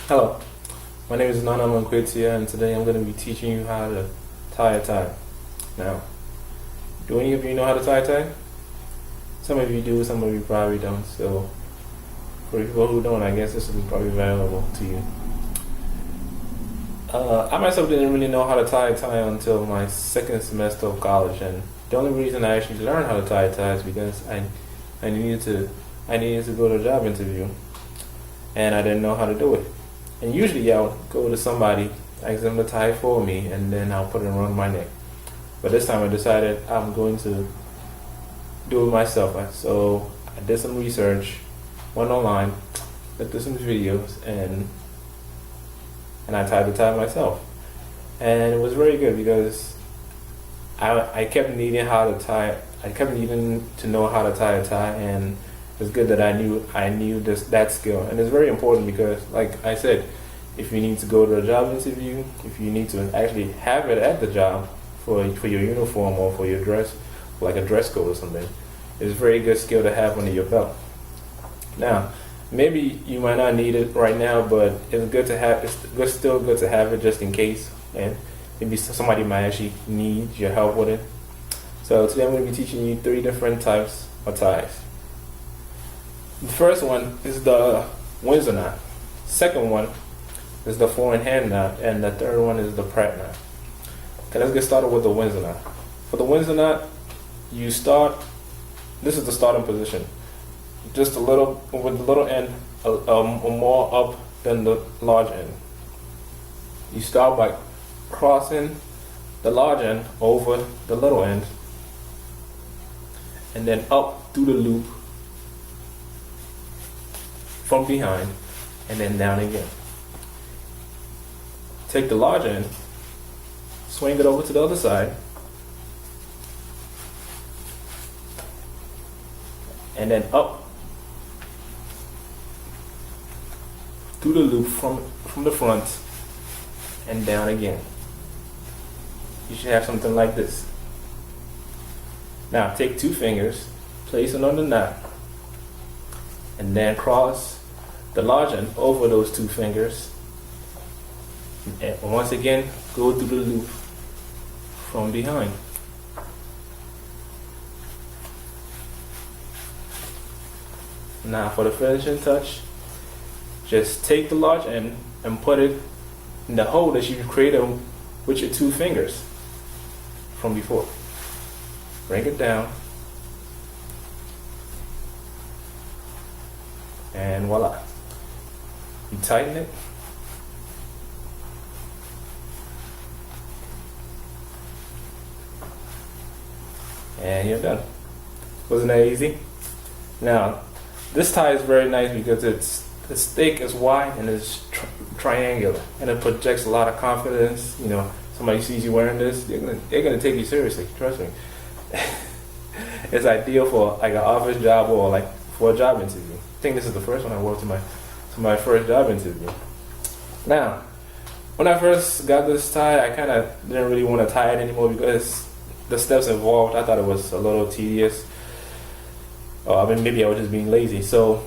Hello, my name is Nana Monkwitia, and today I'm going to be teaching you how to tie a tie. Now, do any of you know how to tie a tie? Some of you do, some of you probably don't. So, for people who don't, I guess this will be probably valuable to you. I myself didn't really know how to tie a tie until my second semester of college, and the only reason I actually learned how to tie a tie is because I needed to go to a job interview, and I didn't know how to do it. And usually I'll go to somebody, ask them to tie it for me, and then I'll put it around my neck. But this time I decided I'm going to do it myself. So I did some research, went online, looked at some videos, and I tied the tie myself. And it was very good because I kept needing how to tie. I kept needing to know how to tie a tie, and it's good that I knew that skill. And it's very important because, like I said, if you need to go to a job interview, if you need to actually have it at the job for your uniform or for your dress, like a dress code or something, it's a very good skill to have under your belt. Now, maybe you might not need it right now, but it's good to have. Still good to have it just in case, and maybe somebody might actually need your help with it. So today I'm going to be teaching you 3 different types of ties. The first one is the Windsor knot. Second one is the 4-in-hand knot, and the third one is the Pratt knot. Okay, let's get started with the Windsor knot. For the Windsor knot, you start. This is the starting position. Just a little with the little end, more up than the large end. You start by crossing the large end over the little end, and then up through the loop from behind, and then down again. Take the large end, swing it over to the other side, and then up through the loop from the front and down again. You should have something like this. Now take 2 fingers, place it on the knot, and then cross the large end over those 2 fingers, and once again go through the loop from behind. Now for the finishing touch, just take the large end and put it in the hole that you created with your 2 fingers from before. Bring it down, and voila. You tighten it, and you're done. Wasn't that easy? Now, this tie is very nice because it's thick, it's wide, and it's triangular, and it projects a lot of confidence. You know, somebody sees you wearing this, they're gonna take you seriously. Trust me. It's ideal for like an office job or like for a job interview. I think this is the first one I wore to my first job interview. Now, when I first got this tie, I kind of didn't really want to tie it anymore because the steps involved, I thought it was a little tedious. I mean, maybe I was just being lazy. So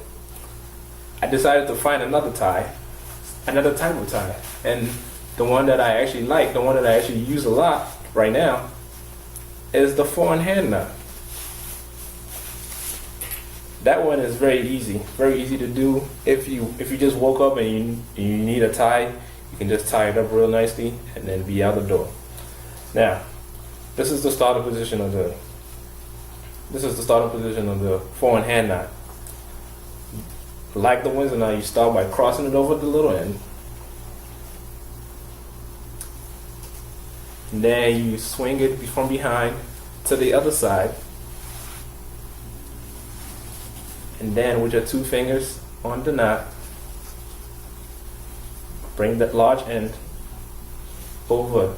I decided to find another tie, another type of tie. And the one that I actually like, the one that I actually use a lot right now, is the 4-in-hand knot. That one is very easy to do. If you just woke up and you need a tie, you can just tie it up real nicely and then be out the door. Now, this is the starting position of the 4-in-hand knot. Like the Windsor knot, you start by crossing it over the little end, and then you swing it from behind to the other side, and then with your 2 fingers on the knot, bring that large end over.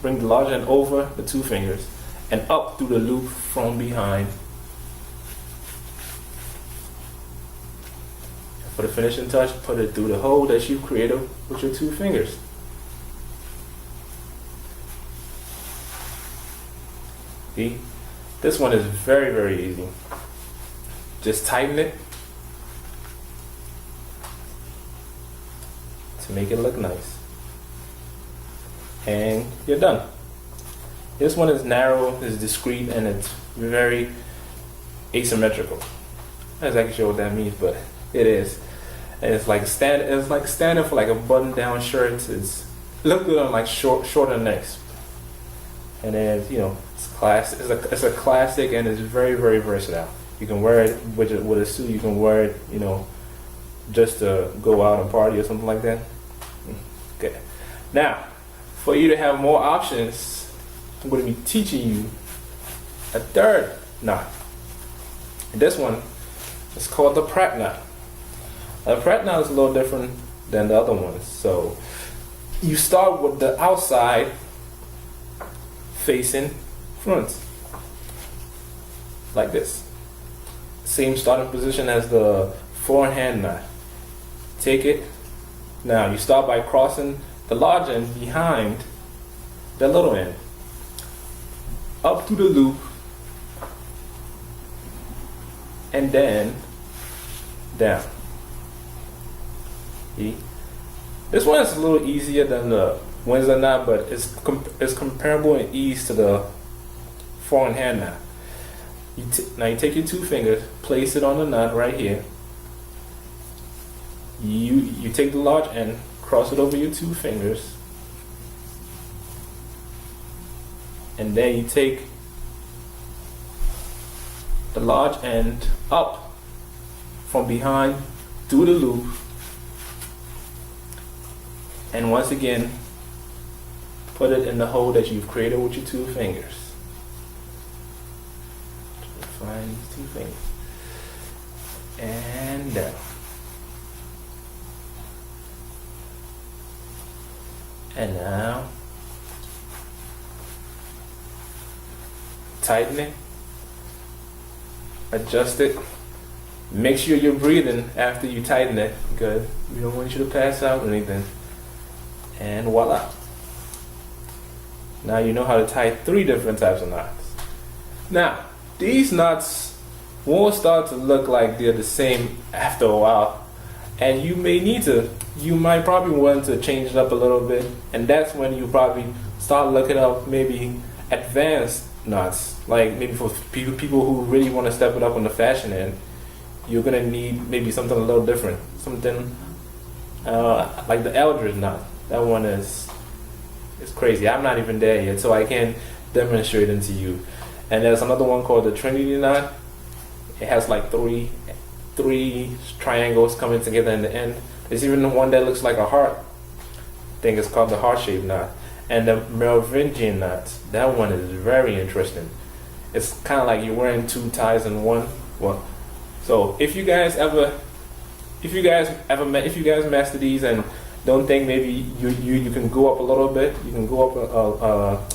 Bring the large end over the 2 fingers and up through the loop from behind. For the finishing touch, put it through the hole that you created with your 2 fingers. See? This one is very, very easy. Just tighten it to make it look nice. And you're done. This one is narrow, it's discreet, and it's very asymmetrical. I'm not exactly sure what that means, but it is. And it's like standard for like a button-down shirt. It's look good on like shorter necks. And then it's class. It's a classic, and it's very, very versatile. You can wear it with a suit. You can wear it, just to go out and party or something like that. Okay. Now, for you to have more options, I'm going to be teaching you a third knot. And this one is called the Pratt Knot. The Pratt Knot is a little different than the other ones. So you start with the outside facing front, like this. Same starting position as the forehand knot. Take it. Now you start by crossing the large end behind the little end, up through the loop, and then down. See? This one is a little easier than the Windsor Knot, but it's comparable in ease to the forehand knot. Now you take your two fingers, place it on the knot right here. You take the large end, cross it over your two fingers, and then you take the large end up from behind through the loop, and once again put it in the hole that you've created with your two fingers. Find these two fingers and down. And now tighten it, adjust it, make sure you're breathing after you tighten it because we don't want you to pass out or anything. And voila. Now you know how to tie 3 different types of knots. Now, these knots won't start to look like they're the same after a while, and you might probably want to change it up a little bit, and that's when you probably start looking up maybe advanced knots, like maybe for people who really want to step it up on the fashion end. You're gonna need maybe something a little different, something like the Eldridge knot. That one is crazy. I'm not even there yet, so I can't demonstrate it to you. And there's another one called the Trinity knot. It has like three triangles coming together in the end. There's even one that looks like a heart. I think it's called the heart-shaped knot. And the Merovingian knot. That one is very interesting. It's kind of like you're wearing 2 ties in one. Well, so if you guys master these and don't think maybe you can go up a little bit, you can go up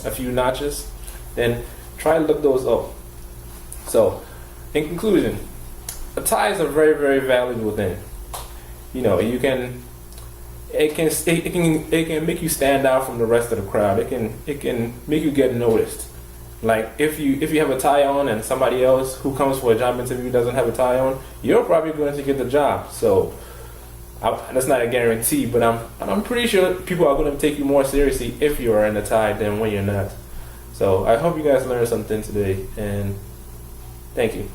a few notches, then try to look those up. So, in conclusion, a tie is a very, very valuable thing. It can make you stand out from the rest of the crowd. It can make you get noticed. Like if you have a tie on and somebody else who comes for a job interview doesn't have a tie on, you're probably going to get the job. So that's not a guarantee, but I'm pretty sure people are going to take you more seriously if you are in a tie than when you're not. So I hope you guys learned something today, and thank you.